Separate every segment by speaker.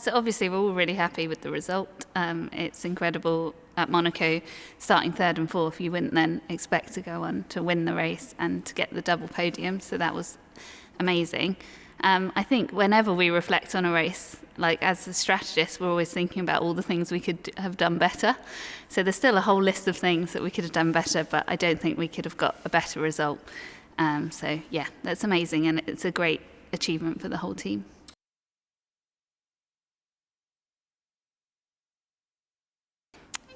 Speaker 1: So obviously we're all really happy with the result. It's incredible at Monaco, starting third and fourth. You wouldn't then expect to go on to win the race and to get the double podium. So that was amazing. I think whenever we reflect on a race, like as a strategist, we're always thinking about all the things we could have done better. So there's still a whole list of things that we could have done better, but I don't think we could have got a better result. So yeah, that's amazing, and it's a great achievement for the whole team.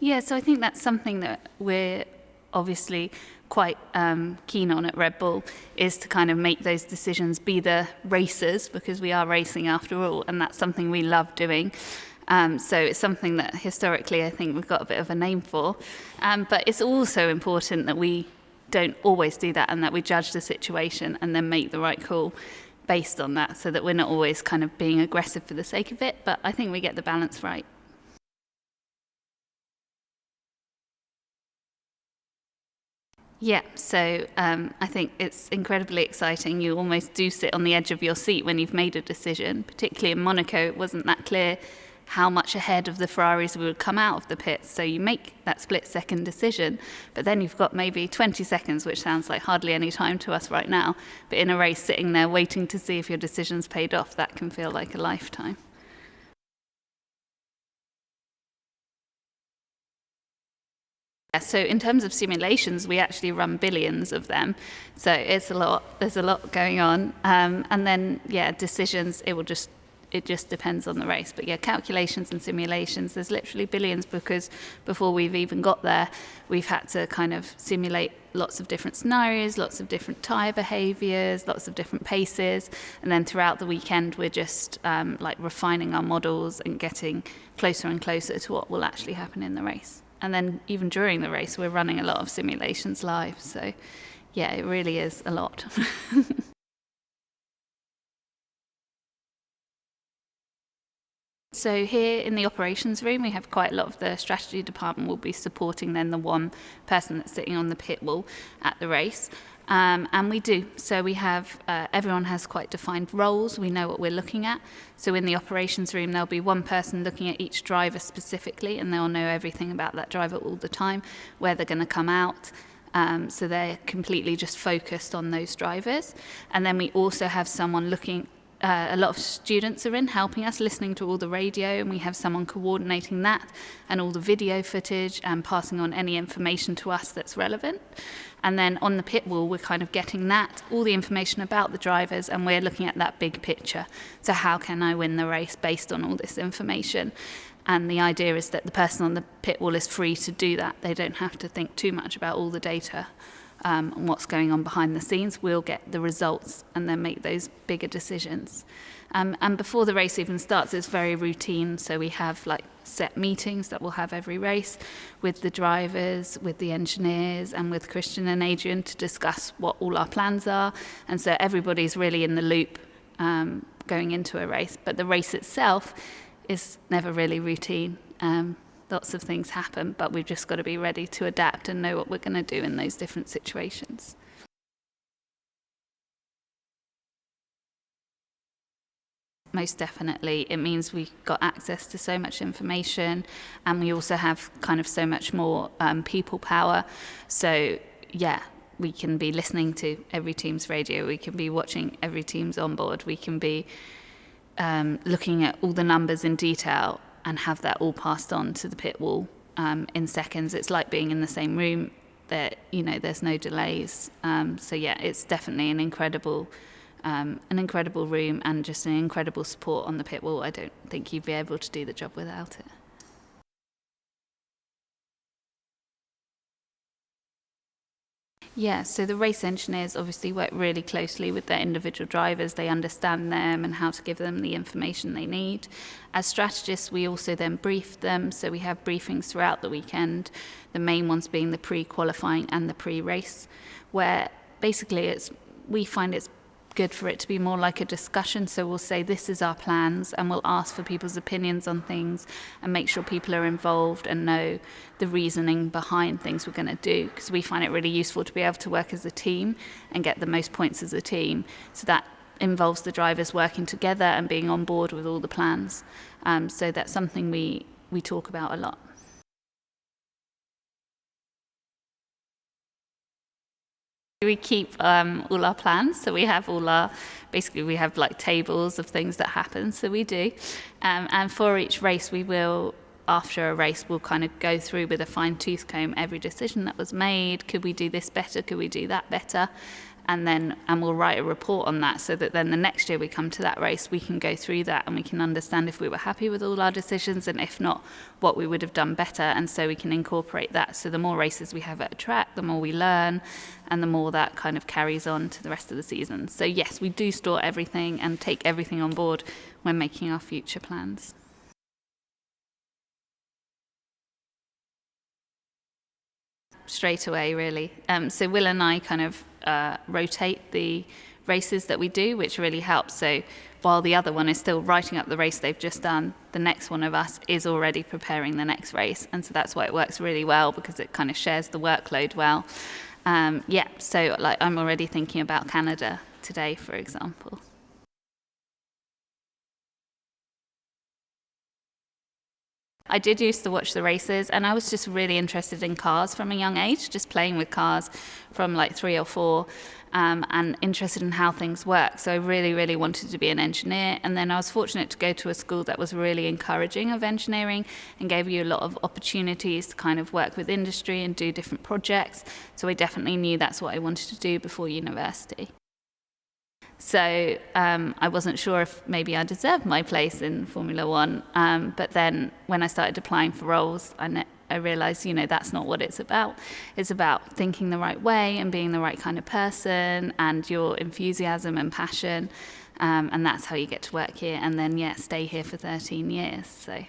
Speaker 1: Yeah, so I think that's something that we're obviously quite keen on at Red Bull, is to kind of make those decisions, be the racers, because we are racing after all, and that's something we love doing. So it's something that historically I think we've got a bit of a name for. But it's also important that we don't always do that, and that we judge the situation and then make the right call based on that, so that we're not always kind of being aggressive for the sake of it. But I think we get the balance right. Yeah, so I think it's incredibly exciting. You almost do sit on the edge of your seat when you've made a decision. Particularly in Monaco, it wasn't that clear how much ahead of the Ferraris we would come out of the pits. So you make that split-second decision, but then you've got maybe 20 seconds, which sounds like hardly any time to us right now. But in a race, sitting there waiting to see if your decision's paid off, that can feel like a lifetime. So in terms of simulations, we actually run billions of them. So it's a lot. There's a lot going on. And then, yeah, decisions, it just depends on the race. But yeah, calculations and simulations, there's literally billions, because before we've even got there, we've had to kind of simulate lots of different scenarios, lots of different tyre behaviours, lots of different paces. And then throughout the weekend, we're just like refining our models and getting closer and closer to what will actually happen in the race. And then even during the race, we're running a lot of simulations live. So yeah, it really is a lot. So here in the operations room, we have quite a lot of the strategy department will be supporting then the one person that's sitting on the pit wall at the race. And we do. So we have, everyone has quite defined roles. We know what we're looking at. So in the operations room, there'll be one person looking at each driver specifically, and they'll know everything about that driver all the time, where they're going to come out. So they're completely just focused on those drivers. And then we also have someone looking, a lot of students are in helping us, listening to all the radio, and we have someone coordinating that and all the video footage and passing on any information to us that's relevant. And then on the pit wall, we're kind of getting that, all the information about the drivers, and we're looking at that big picture. So how can I win the race based on all this information? And the idea is that the person on the pit wall is free to do that. They don't have to think too much about all the data and what's going on behind the scenes. We'll get the results and then make those bigger decisions. And before the race even starts, it's very routine. So we have like set meetings that we'll have every race with the drivers, with the engineers, and with Christian and Adrian to discuss what all our plans are. And so everybody's really in the loop going into a race. But the race itself is never really routine. Lots of things happen, but we've just got to be ready to adapt and know what we're going to do in those different situations. Most definitely. It means we've got access to so much information, and we also have kind of so much more people power. So yeah, we can be listening to every team's radio, we can be watching every team's onboard, we can be looking at all the numbers in detail and have that all passed on to the pit wall in seconds. It's like being in the same room. There's no delays. So yeah, it's definitely an incredible room, and just an incredible support on the pit wall. I don't think you'd be able to do the job without it. Yeah, so the race engineers obviously work really closely with their individual drivers. They understand them and how to give them the information they need. As strategists, we also then brief them. So we have briefings throughout the weekend, the main ones being the pre-qualifying and the pre-race, where basically we find it's good for it to be more like a discussion. So we'll say, this is our plans, and we'll ask for people's opinions on things and make sure people are involved and know the reasoning behind things we're going to do, because we find it really useful to be able to work as a team and get the most points as a team. So that involves the drivers working together and being on board with all the plans. So that's something we talk about a lot. We keep all our plans, so we have we have like tables of things that happen, so we do. And for each race, after a race, we'll kind of go through with a fine-tooth comb every decision that was made. Could we do this better? Could we do that better? And we'll write a report on that, so that then the next year we come to that race, we can go through that and we can understand if we were happy with all our decisions, and if not, what we would have done better. And so we can incorporate that. So the more races we have at a track, the more we learn, and the more that kind of carries on to the rest of the season. So yes, we do store everything and take everything on board when making our future plans. Straight away, really. So Will and I kind of rotate the races that we do, which really helps. So while the other one is still writing up the race they've just done, the next one of us is already preparing the next race. And so that's why it works really well, because it kind of shares the workload well. So like I'm already thinking about Canada today, for example. I did used to watch the races, and I was just really interested in cars from a young age, just playing with cars from like 3 or 4, and interested in how things work. So I really, really wanted to be an engineer. And then I was fortunate to go to a school that was really encouraging of engineering and gave you a lot of opportunities to kind of work with industry and do different projects. So I definitely knew that's what I wanted to do before university. So I wasn't sure if maybe I deserved my place in Formula One. But then when I started applying for roles, I realised, that's not what it's about. It's about thinking the right way and being the right kind of person, and your enthusiasm and passion. And that's how you get to work here. And then, stay here for 13 years. So.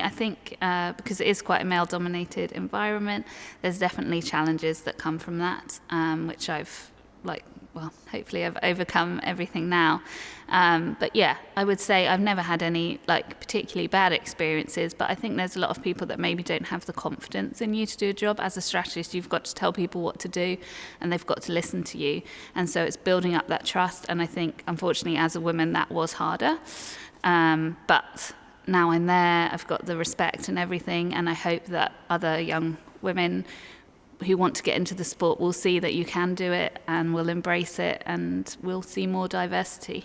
Speaker 1: I think because it is quite a male-dominated environment, there's definitely challenges that come from that, which hopefully I've overcome everything now. But I would say I've never had any particularly bad experiences, but I think there's a lot of people that maybe don't have the confidence in you to do a job. As a strategist, you've got to tell people what to do, and they've got to listen to you. And so it's building up that trust, and I think, unfortunately, as a woman, that was harder. But now I'm there, I've got the respect and everything, and I hope that other young women who want to get into the sport will see that you can do it and will embrace it, and we'll see more diversity.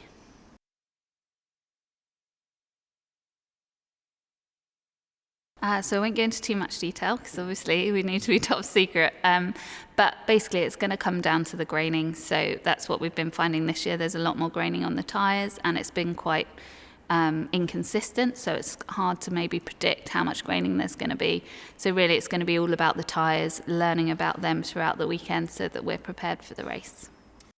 Speaker 1: So I won't go into too much detail, because obviously we need to be top secret. But basically it's going to come down to the graining. So that's what we've been finding this year. There's a lot more graining on the tyres, and it's been quite inconsistent, so it's hard to maybe predict how much graining there's going to be. So really it's going to be all about the tyres, learning about them throughout the weekend so that we're prepared for the race.